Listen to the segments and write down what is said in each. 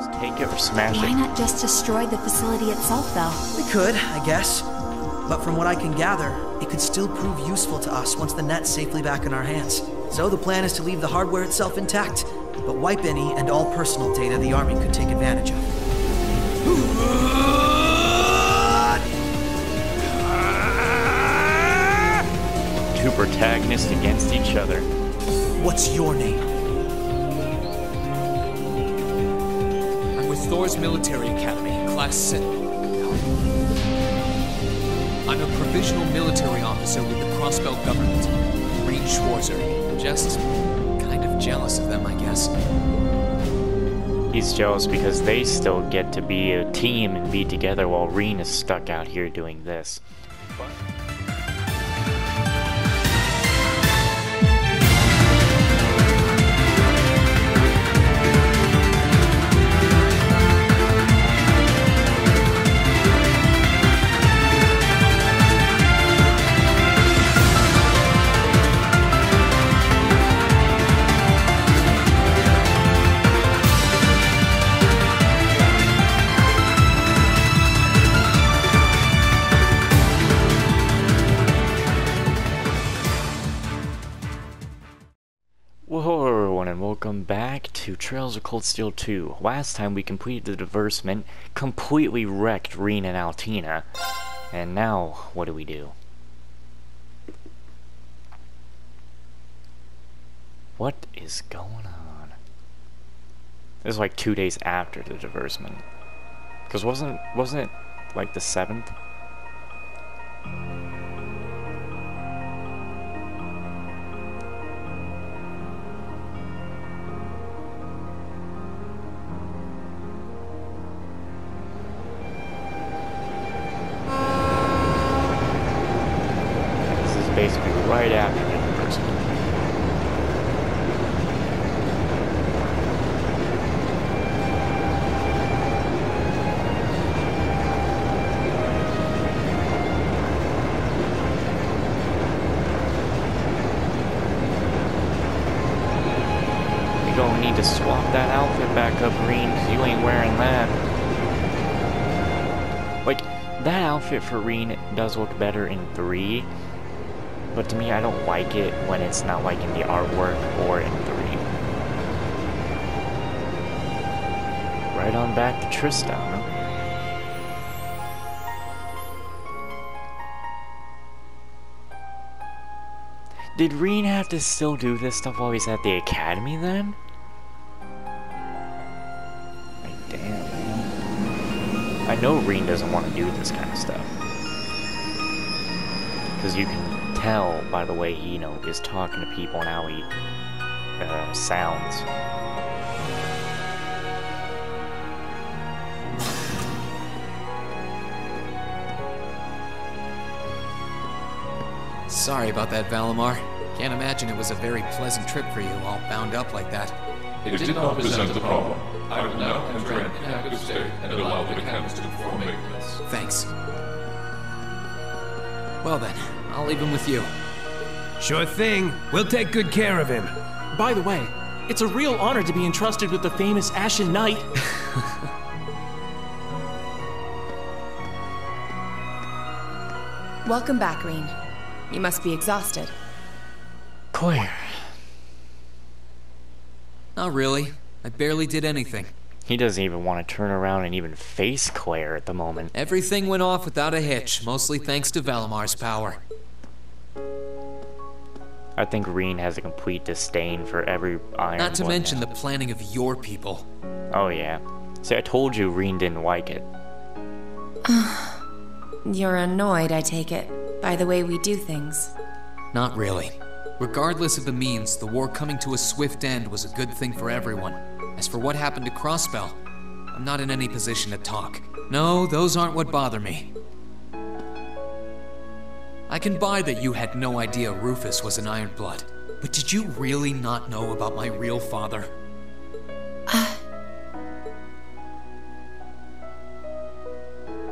Just take it or smash it. Why not just destroy the facility itself, though? We could, I guess. But from what I can gather, it could still prove useful to us once the net's safely back in our hands. So the plan is to leave the hardware itself intact, but wipe any and all personal data the Army could take advantage of. Two protagonists against each other. What's your name? I'm with Thor's Military Academy, Class 6. I'm a provisional military officer with the Crossbelt government, Reed Schwarzer. Just kind of jealous of them, I guess. He's jealous because they still get to be a team and be together while Reen is stuck out here doing this. Whoa everyone, and welcome back to Trails of Cold Steel 2. Last time we completed the diversement, completely wrecked Reen and Altina, and now what do we do? What is going on? This is like 2 days after the diversement. Because wasn't it like the 7th? Basically right after the diversement. You're gonna need to swap that outfit back up, Reen, because you ain't wearing that. Like, that outfit for Reen does look better in 3. But to me, I don't like it when it's not like in the artwork or in 3. Right on back to Tristan, huh? Did Reen have to still do this stuff while he's at the academy then? Like, damn, man. I know Reen doesn't want to do this kind of stuff. Because you can tell by the way he, is talking to people and how he sounds. Sorry about that, Valimar. Can't imagine it was a very pleasant trip for you, all bound up like that. It did not present a problem. I will now enter an inactive state and allow the mechanics to perform maintenance. Thanks. Well then, I'll leave him with you. Sure thing. We'll take good care of him. By the way, it's a real honor to be entrusted with the famous Ashen Knight. Welcome back, Reen. You must be exhausted. Claire. Not really. I barely did anything. He doesn't even want to turn around and even face Claire at the moment. Everything went off without a hitch, mostly thanks to Valimar's power. I think Reen has a complete disdain for every Iron Not to Blood mention now. the planning of your people. Oh yeah. See, I told you Reen didn't like it. You're annoyed, I take it, by the way we do things. Not really. Regardless of the means, the war coming to a swift end was a good thing for everyone. As for what happened to Crossbell, I'm not in any position to talk. No, those aren't what bother me. I can buy that you had no idea Rufus was an Ironblood, but did you really not know about my real father?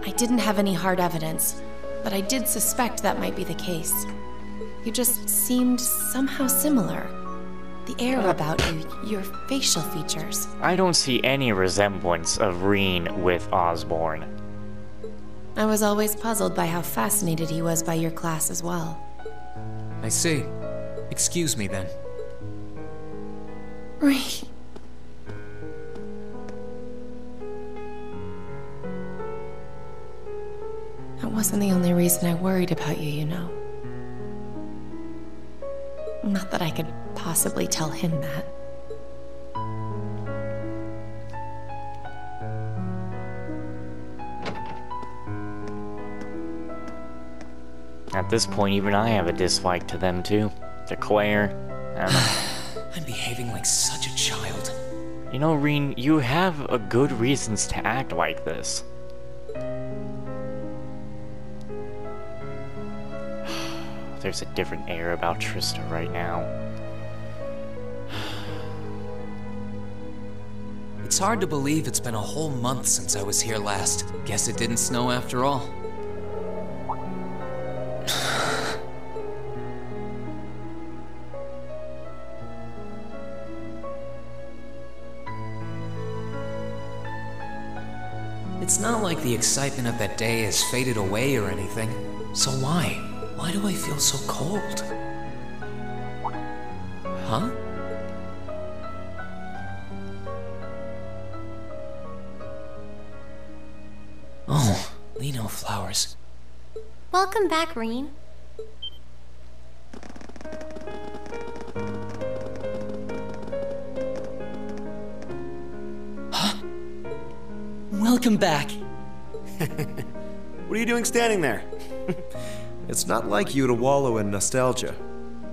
I didn't have any hard evidence, but I did suspect that might be the case. You just seemed somehow similar. The air about you, your facial features. I don't see any resemblance of Reen with Osborne. I was always puzzled by how fascinated he was by your class as well. I see. Excuse me then. Reen. That wasn't the only reason I worried about you, you know. Not that I could possibly tell him that. At this point, even I have a dislike to them too. To Claire. I don't know. I'm behaving like such a child. You know, Reen, you have a good reasons to act like this. There's a different air about Trista right now. It's hard to believe it's been a whole month since I was here last. Guess it didn't snow after all. It's not like the excitement of that day has faded away or anything. So why? Why do I feel so cold? Huh? Oh, Lino flowers. Welcome back, Reen. Welcome back. What are you doing standing there? It's not like you to wallow in nostalgia.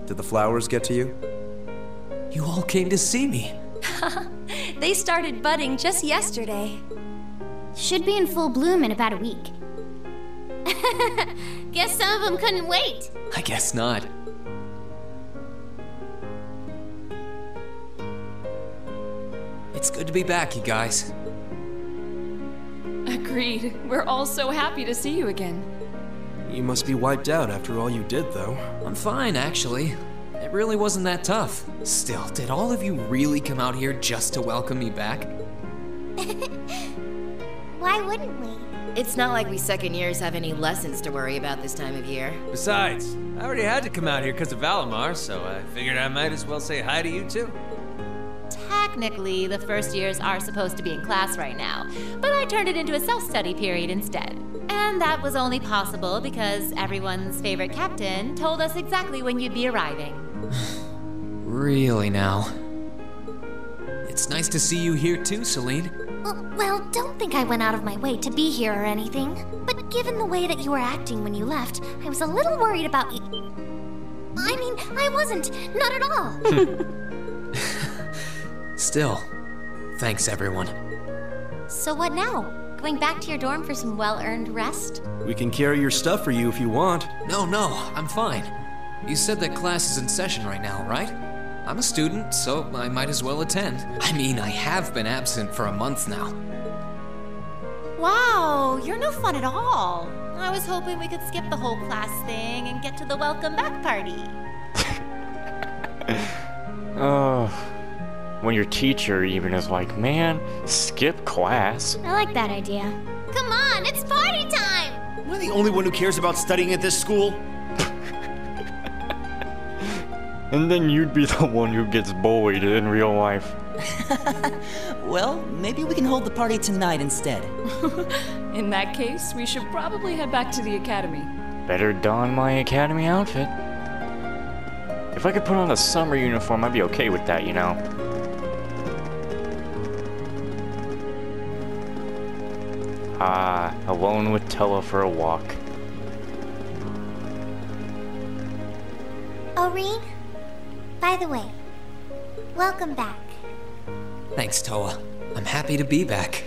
Did the flowers get to you? You all came to see me. They started budding just yesterday. Should be in full bloom in about a week. Guess some of them couldn't wait. I guess not. It's good to be back, you guys. Agreed. We're all so happy to see you again. You must be wiped out after all you did, though. I'm fine, actually. It really wasn't that tough. Still, did all of you really come out here just to welcome me back? Why wouldn't we? It's not like we second years have any lessons to worry about this time of year. Besides, I already had to come out here because of Valimar, so I figured I might as well say hi to you too. Technically, the first years are supposed to be in class right now, but I turned it into a self-study period instead. And that was only possible because everyone's favorite captain told us exactly when you'd be arriving. Really now? It's nice to see you here too, Celine. Well, don't think I went out of my way to be here or anything. But given the way that you were acting when you left, I was a little worried about you. I mean, I wasn't. Not at all. Still, thanks everyone. So what now? Going back to your dorm for some well-earned rest? We can carry your stuff for you if you want. No, I'm fine. You said that class is in session right now, right? I'm a student, so I might as well attend. I mean, I have been absent for a month now. Wow, you're no fun at all. I was hoping we could skip the whole class thing and get to the welcome back party. Oh, when your teacher even is like, man, skip class. I like that idea. Come on, it's party time! Am I the only one who cares about studying at this school? And then you'd be the one who gets bullied in real life. Well, maybe we can hold the party tonight instead. In that case, we should probably head back to the academy. Better don my academy outfit. If I could put on a summer uniform, I'd be okay with that, you know. Alone with Tella for a walk. Reen? By the way, welcome back. Thanks, Toa. I'm happy to be back.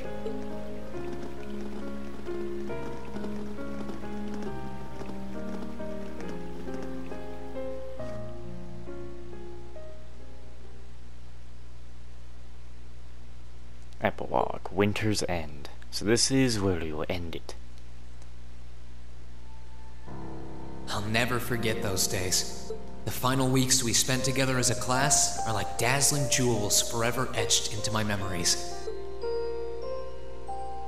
Epilogue, Winter's End. So this is where we will end it. I'll never forget those days. The final weeks we spent together as a class are like dazzling jewels forever etched into my memories.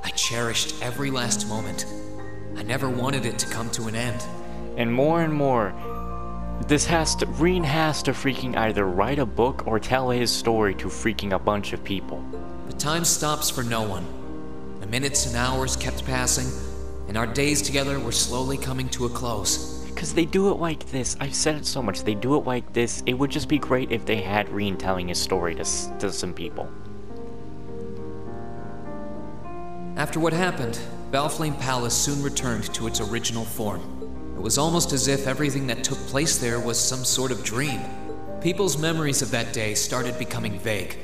I cherished every last moment. I never wanted it to come to an end. And more, Reen has to freaking either write a book or tell his story to freaking a bunch of people. The time stops for no one. The minutes and hours kept passing, and our days together were slowly coming to a close. Because they do it like this. I've said it so much. They do it like this. It would just be great if they had Reen telling his story to some people. After what happened, Valflame Palace soon returned to its original form. It was almost as if everything that took place there was some sort of dream. People's memories of that day started becoming vague.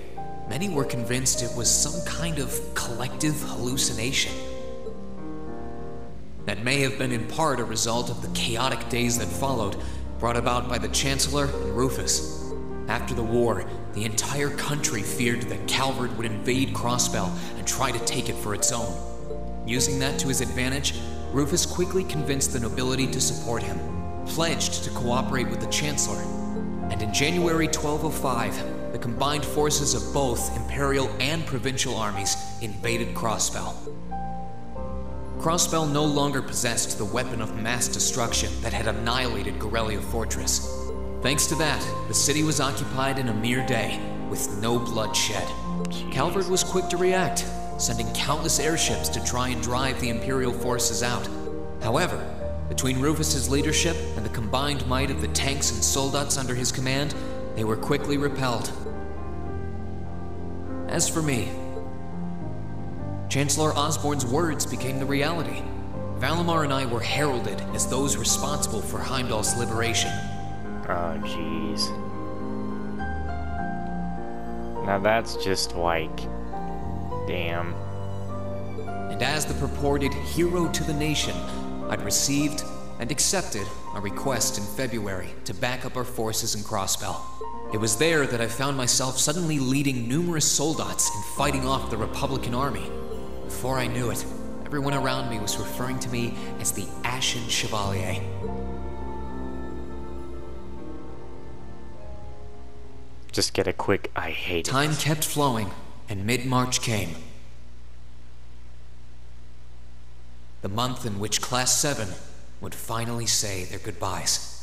Many were convinced it was some kind of collective hallucination. That may have been in part a result of the chaotic days that followed, brought about by the Chancellor and Rufus. After the war, the entire country feared that Calvard would invade Crossbell and try to take it for its own. Using that to his advantage, Rufus quickly convinced the nobility to support him, pledged to cooperate with the Chancellor, and in January 1205, the combined forces of both Imperial and Provincial armies invaded Crossbell. Crossbell no longer possessed the weapon of mass destruction that had annihilated Gorelia Fortress. Thanks to that, the city was occupied in a mere day, with no blood shed. Calvard was quick to react, sending countless airships to try and drive the Imperial forces out. However, between Rufus's leadership and the combined might of the tanks and soldats under his command, they were quickly repelled. As for me, Chancellor Osborne's words became the reality. Valimar and I were heralded as those responsible for Heimdall's liberation. Oh, jeez. Now that's just like... damn. And as the purported hero to the nation, I'd received and accepted a request in February to back up our forces in Crossbell. It was there that I found myself suddenly leading numerous soldats and fighting off the Republican army. Before I knew it, everyone around me was referring to me as the Ashen Chevalier. Just get a quick, I hate it. Time kept flowing, and mid-March came. The month in which Class 7 would finally say their goodbyes.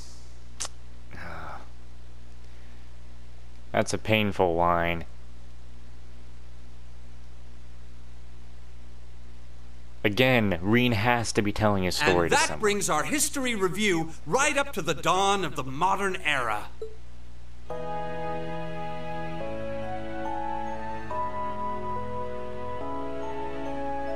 That's a painful line. Again, Reen has to be telling his story to someone. And that brings our history review right up to the dawn of the modern era.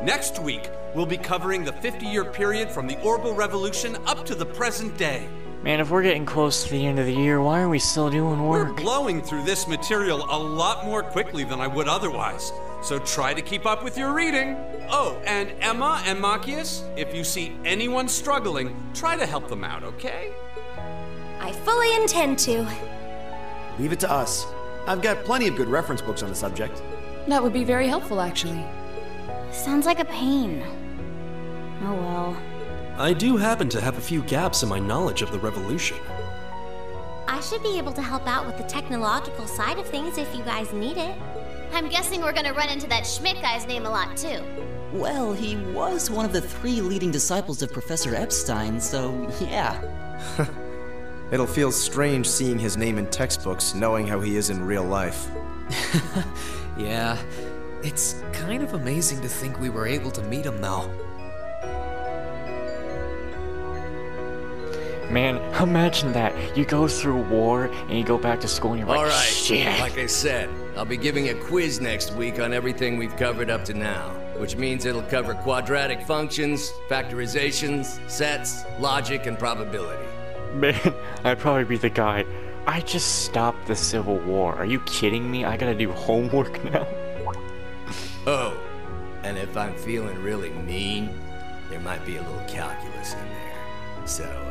Next week, we'll be covering the 50-year period from the Orbital Revolution up to the present day. Man, if we're getting close to the end of the year, why are we still doing work? We're blowing through this material a lot more quickly than I would otherwise, so try to keep up with your reading. Oh, and Emma and Machias, if you see anyone struggling, try to help them out, okay? I fully intend to. Leave it to us. I've got plenty of good reference books on the subject. That would be very helpful, actually. Sounds like a pain. Oh well. I do happen to have a few gaps in my knowledge of the Revolution. I should be able to help out with the technological side of things if you guys need it. I'm guessing we're gonna run into that Schmidt guy's name a lot, too. Well, he was one of the 3 leading disciples of Professor Epstein, so yeah. It'll feel strange seeing his name in textbooks, knowing how he is in real life. Yeah, it's kind of amazing to think we were able to meet him, though. Man, imagine that. You go through war and you go back to school and you're like, Alright, shit. like I said, I'll be giving a quiz next week on everything we've covered up to now, which means it'll cover quadratic functions, factorizations, sets, logic, and probability. Man, I'd probably be the guy. I just stopped the Civil War. Are you kidding me? I gotta do homework now. Oh, and if I'm feeling really mean, there might be a little calculus in there. So,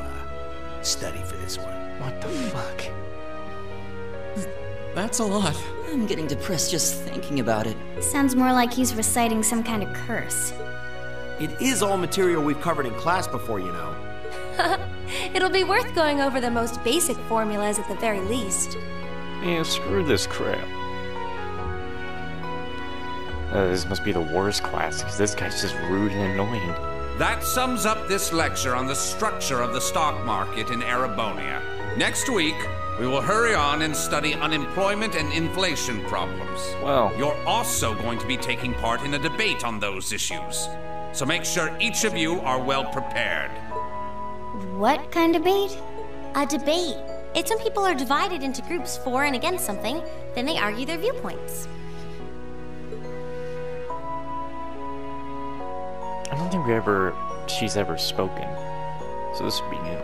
study for this one. What the fuck? That's a lot. I'm getting depressed just thinking about it. Sounds more like he's reciting some kind of curse. It is all material we've covered in class before, you know. It'll be worth going over the most basic formulas at the very least. Yeah, screw this crap. This must be the worst class, because this guy's just rude and annoying. That sums up this lecture on the structure of the stock market in Erebonia. Next week, we will hurry on and study unemployment and inflation problems. Well, you're also going to be taking part in a debate on those issues. So make sure each of you are well prepared. What kind of debate? A debate. It's when people are divided into groups for and against something, then they argue their viewpoints. I don't think she's ever spoken, so this would be new.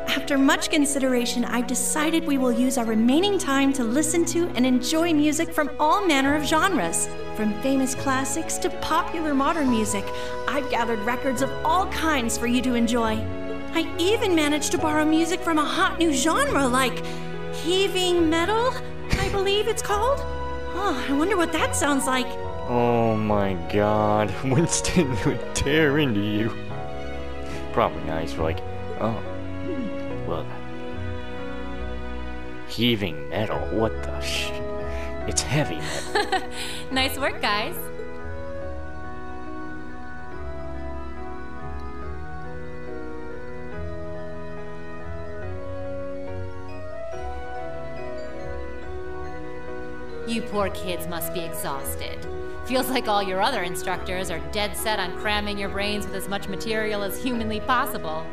After much consideration, I've decided we will use our remaining time to listen to and enjoy music from all manner of genres. From famous classics to popular modern music, I've gathered records of all kinds for you to enjoy. I even managed to borrow music from a hot new genre like heaving metal, I believe it's called. Oh, I wonder what that sounds like. Oh my god, Winston would tear into you. Probably not, he's like, oh, well, heaving metal, what the it's heavy metal. Nice work, guys. You poor kids must be exhausted. Feels like all your other instructors are dead set on cramming your brains with as much material as humanly possible.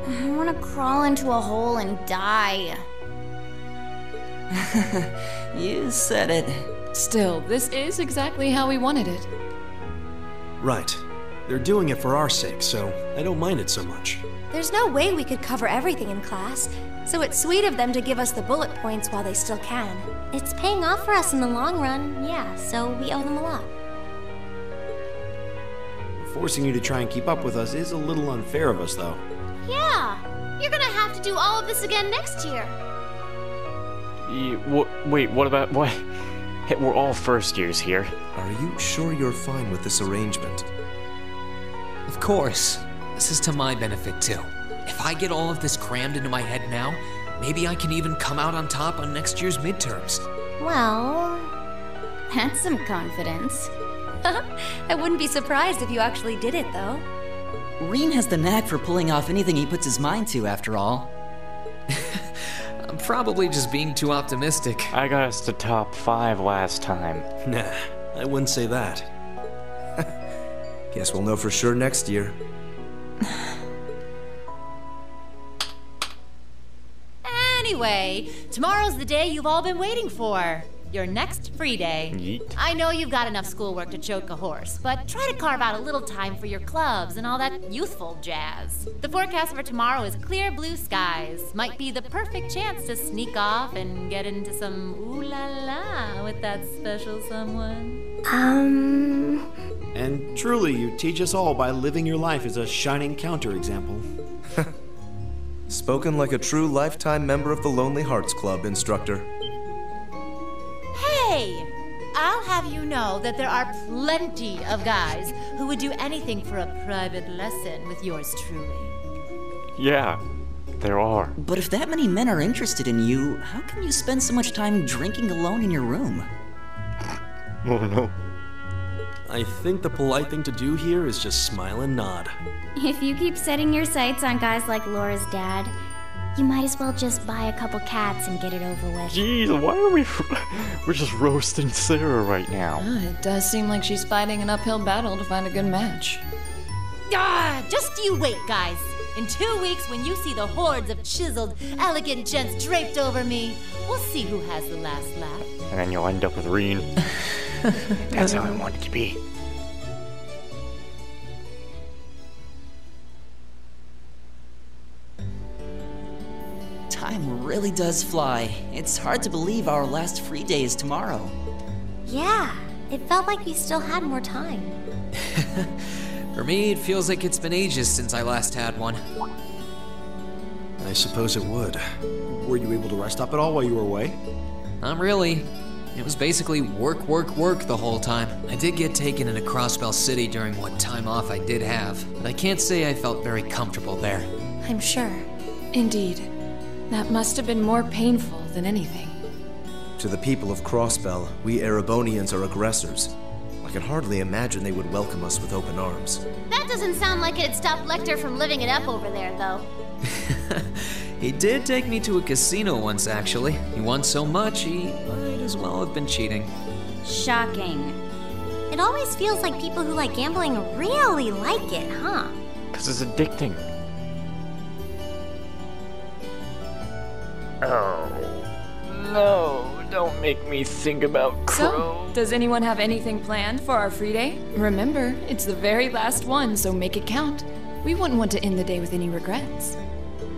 I want to crawl into a hole and die. You said it. Still, this is exactly how we wanted it. Right. They're doing it for our sake, so I don't mind it so much. There's no way we could cover everything in class, so it's sweet of them to give us the bullet points while they still can. It's paying off for us in the long run, yeah, so we owe them a lot. Forcing you to try and keep up with us is a little unfair of us, though. Yeah, you're gonna have to do all of this again next year. Wait, what about, what? We're all first years here. Are you sure you're fine with this arrangement? Of course. This is to my benefit, too. If I get all of this crammed into my head now, maybe I can even come out on top on next year's midterms. Well, that's some confidence. I wouldn't be surprised if you actually did it, though. Reen has the knack for pulling off anything he puts his mind to, after all. I'm probably just being too optimistic. I got us to top 5 last time. Nah, I wouldn't say that. Guess we'll know for sure next year. Anyway, tomorrow's the day you've all been waiting for. Your next free day. Yeet. I know you've got enough schoolwork to choke a horse, but try to carve out a little time for your clubs and all that youthful jazz. The forecast for tomorrow is clear blue skies. Might be the perfect chance to sneak off and get into some ooh-la-la with that special someone. And truly, you teach us all by living your life as a shining counterexample. Spoken like a true lifetime member of the Lonely Hearts Club, instructor. Hey! I'll have you know that there are plenty of guys who would do anything for a private lesson with yours truly. Yeah, there are. But if that many men are interested in you, how can you spend so much time drinking alone in your room? Oh no. I think the polite thing to do here is just smile and nod. If you keep setting your sights on guys like Laura's dad, you might as well just buy a couple cats and get it over with. Jeez, why are we're just roasting Sarah right now? It does seem like she's fighting an uphill battle to find a good match. Just you wait, guys. In 2 weeks, when you see the hordes of chiseled, elegant gents draped over me, we'll see who has the last laugh. And then you'll end up with Reen. That's how I want it to be. Time really does fly. It's hard to believe our last free day is tomorrow. Yeah, it felt like we still had more time. For me, it feels like it's been ages since I last had one. I suppose it would. Were you able to rest up at all while you were away? Not really. It was basically work, work, work the whole time. I did get taken into Crossbell City during what time off I did have, but I can't say I felt very comfortable there. I'm sure. Indeed. That must have been more painful than anything. To the people of Crossbell, we Erebonians are aggressors. I can hardly imagine they would welcome us with open arms. That doesn't sound like it'd stop Lecter from living it up over there, though. He did take me to a casino once, actually. He won so much, he might as well have been cheating. Shocking. It always feels like people who like gambling really like it, huh? 'Cause it's addicting. Oh, no, don't make me think about Crow. So, does anyone have anything planned for our free day? Remember, it's the very last one, so make it count. We wouldn't want to end the day with any regrets.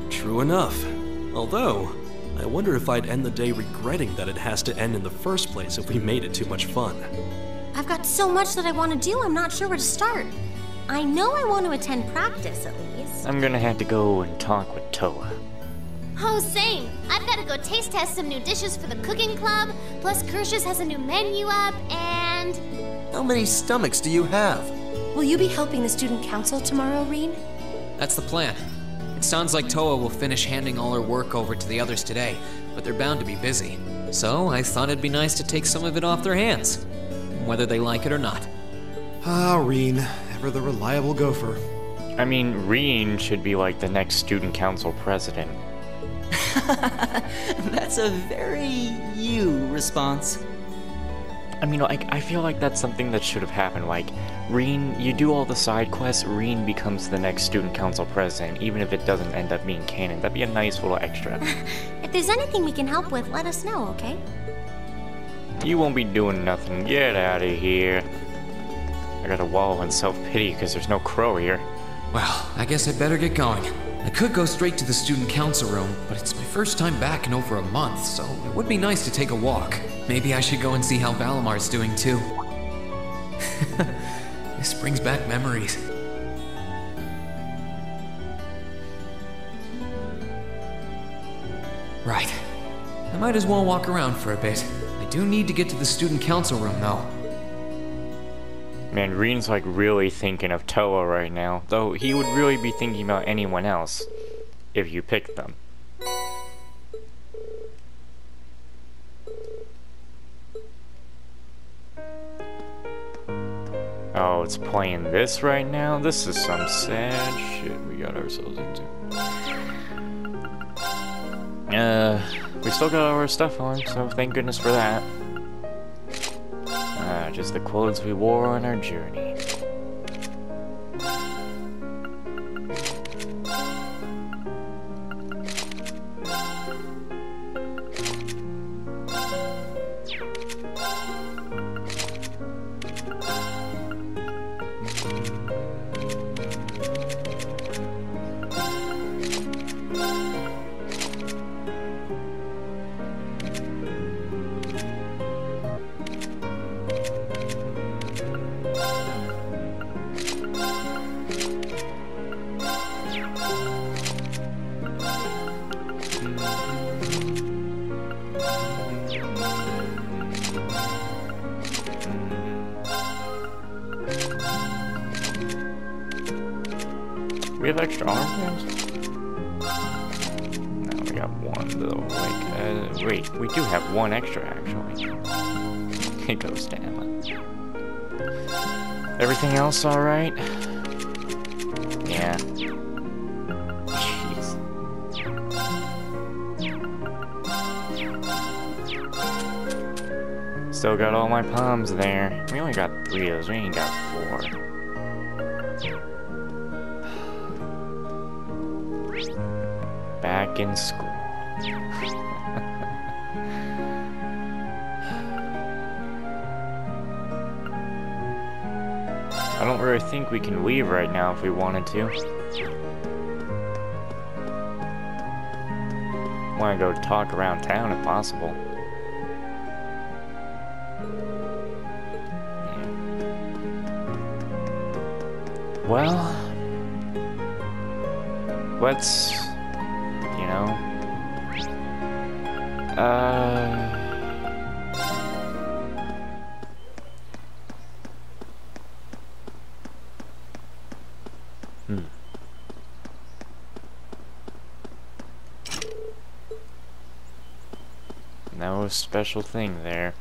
True enough. Although, I wonder if I'd end the day regretting that it has to end in the first place if we made it too much fun. I've got so much that I want to do, I'm not sure where to start. I know I want to attend practice, at least. I'm gonna have to go and talk with Toa. Oh, same. I've got to go taste test some new dishes for the cooking club, plus Kirsch's has a new menu up, and... How many stomachs do you have? Will you be helping the student council tomorrow, Reen? That's the plan. It sounds like Toa will finish handing all her work over to the others today, but they're bound to be busy. So I thought it'd be nice to take some of it off their hands, whether they like it or not. Ah, Reen, ever the reliable gopher. I mean, Reen should be like the next student council president. That's a very you response. I mean, like, I feel like that's something that should have happened. Like, Reen, you do all the side quests, Reen becomes the next student council president, even if it doesn't end up being canon. That'd be a nice little extra. If there's anything we can help with, let us know, okay? You won't be doing nothing. Get out of here. I gotta wallow in self-pity because there's no Crow here. Well, I guess I'd better get going. I could go straight to the student council room, but it's my first time back in over a month, so it would be nice to take a walk. Maybe I should go and see how Valamar's doing too. This brings back memories. Right. I might as well walk around for a bit. I do need to get to the student council room though. Man, Reen's like really thinking of Toa right now, though he would really be thinking about anyone else if you picked them. Oh, it's playing this right now? This is some sad shit we got ourselves into. We still got all our stuff on, so thank goodness for that. Just the clothes we wore on our journey. We have extra armbands? No, we got one though. Like, wait, we do have one extra actually. It goes to Emma. Everything else alright? Yeah. Jeez. Still got all my palms there. We only got 3 of those, we ain't got 4. Back in school. I don't really think we can leave right now if we wanted to. Want to go talk around town if possible. Well, let's, you know, special thing there.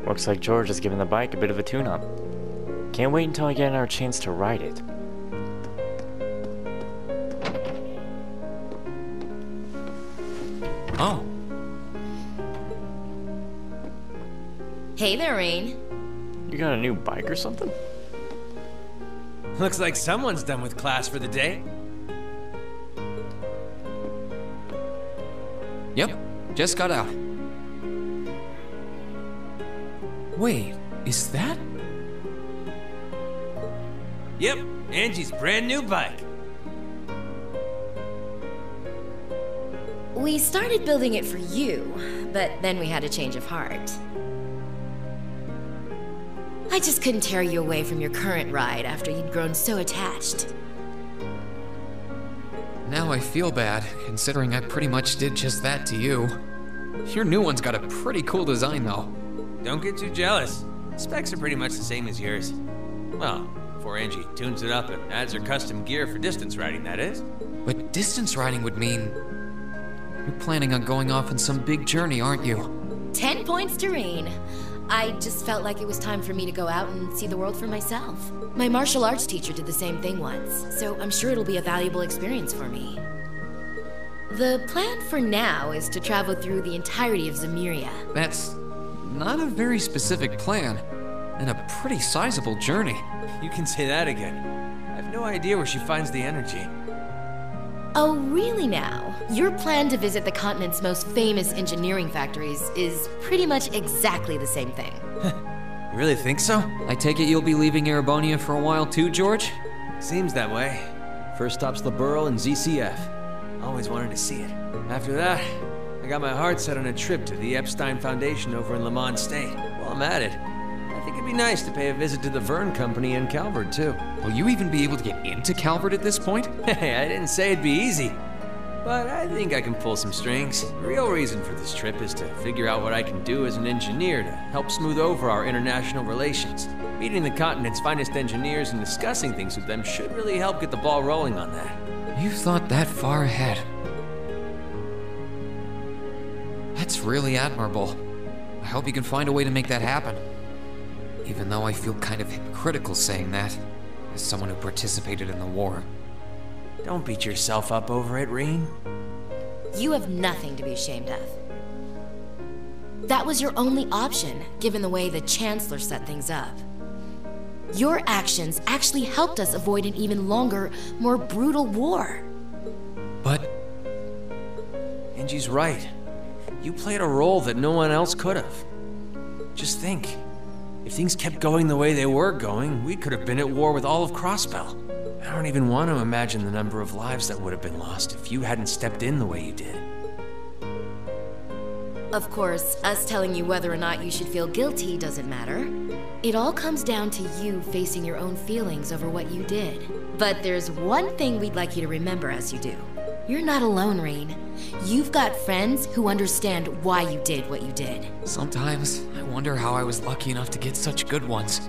Looks like George has given the bike a bit of a tune-up. Can't wait until I get our chance to ride it. Oh. Hey there, Rain. You got a new bike or something? Looks like someone's done with class for the day. Yep, just got out. Wait, is that? Yep, Angie's brand new bike. We started building it for you, but then we had a change of heart. I just couldn't tear you away from your current ride after you'd grown so attached. Now I feel bad, considering I pretty much did just that to you. Your new one's got a pretty cool design, though. Don't get too jealous. Specs are pretty much the same as yours. Well, before Angie tunes it up and adds her custom gear for distance riding, that is. But distance riding would mean... You're planning on going off on some big journey, aren't you? 10 points to Rain. I just felt like it was time for me to go out and see the world for myself. My martial arts teacher did the same thing once, so I'm sure it'll be a valuable experience for me. The plan for now is to travel through the entirety of Zemuria. That's not a very specific plan, and a pretty sizable journey. You can say that again. I have no idea where she finds the energy. Oh, really now? Your plan to visit the continent's most famous engineering factories is pretty much exactly the same thing. You really think so? I take it you'll be leaving Erebonia for a while too, George? Seems that way. First stop's the Burl and ZCF. Always wanted to see it. After that, I got my heart set on a trip to the Epstein Foundation over in Lamont State. While I'm at it, I think it'd be nice to pay a visit to the Verne Company in Calvert, too. Will you even be able to get into Calvert at this point? Hey, I didn't say it'd be easy. But I think I can pull some strings. The real reason for this trip is to figure out what I can do as an engineer to help smooth over our international relations. Meeting the continent's finest engineers and discussing things with them should really help get the ball rolling on that. You've thought that far ahead. That's really admirable. I hope you can find a way to make that happen. Even though I feel kind of hypocritical saying that, as someone who participated in the war. Don't beat yourself up over it, Rain. You have nothing to be ashamed of. That was your only option, given the way the Chancellor set things up. Your actions actually helped us avoid an even longer, more brutal war. But... Angie's right. You played a role that no one else could have. Just think. If things kept going the way they were going, we could have been at war with all of Crossbell. I don't even want to imagine the number of lives that would have been lost if you hadn't stepped in the way you did. Of course, us telling you whether or not you should feel guilty doesn't matter. It all comes down to you facing your own feelings over what you did. But there's one thing we'd like you to remember as you do. You're not alone, Rain. You've got friends who understand why you did what you did. Sometimes I wonder how I was lucky enough to get such good ones.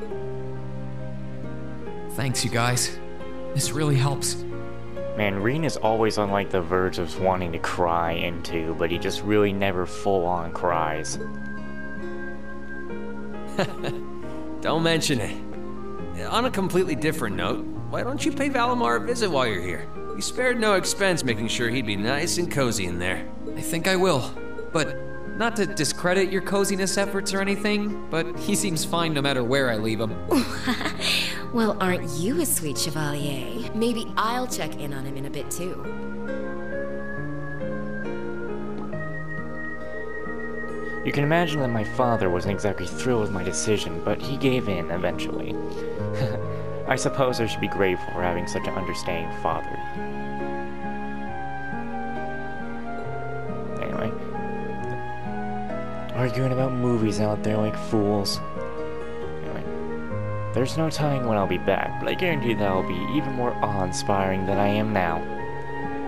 Thanks, you guys. This really helps. Man, Reen is always on like the verge of wanting to cry into, but he just really never full-on cries. Don't mention it. On a completely different note, why don't you pay Valimar a visit while you're here? We spared no expense making sure he'd be nice and cozy in there. I think I will, but not to discredit your coziness efforts or anything, but he seems fine no matter where I leave him. Well, aren't you a sweet chevalier? Maybe I'll check in on him in a bit too. You can imagine that my father wasn't exactly thrilled with my decision, but he gave in eventually. I suppose I should be grateful for having such an understanding father. Anyway. Arguing about movies out there like fools. Anyway. There's no telling when I'll be back, but I guarantee that I'll be even more awe-inspiring than I am now.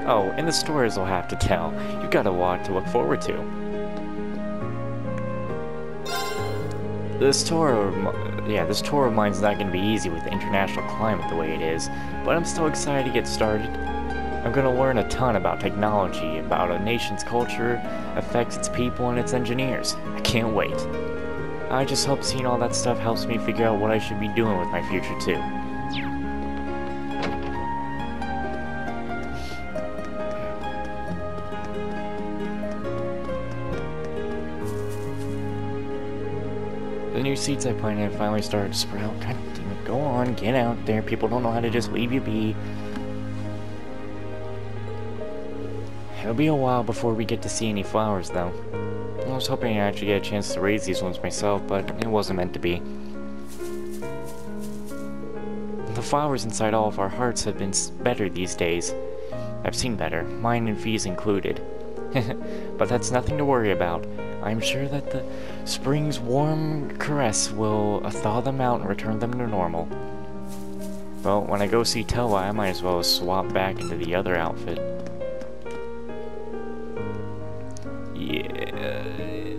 Oh, and the stories I'll have to tell. You've got a lot to look forward to. This tour of mine's not going to be easy with the international climate the way it is, but I'm still excited to get started. I'm going to learn a ton about technology, about a nation's culture, affects its people and its engineers. I can't wait. I just hope seeing all that stuff helps me figure out what I should be doing with my future too. The new seeds I planted have finally started to sprout. God damn it, go on, get out there. People don't know how to just leave you be. It'll be a while before we get to see any flowers, though. I was hoping I'd actually get a chance to raise these ones myself, but it wasn't meant to be. The flowers inside all of our hearts have been better these days. I've seen better, mine and Fee's included. But that's nothing to worry about. I'm sure that the spring's warm caress will thaw them out and return them to normal. Well, when I go see Toa, I might as well swap back into the other outfit. Yeah.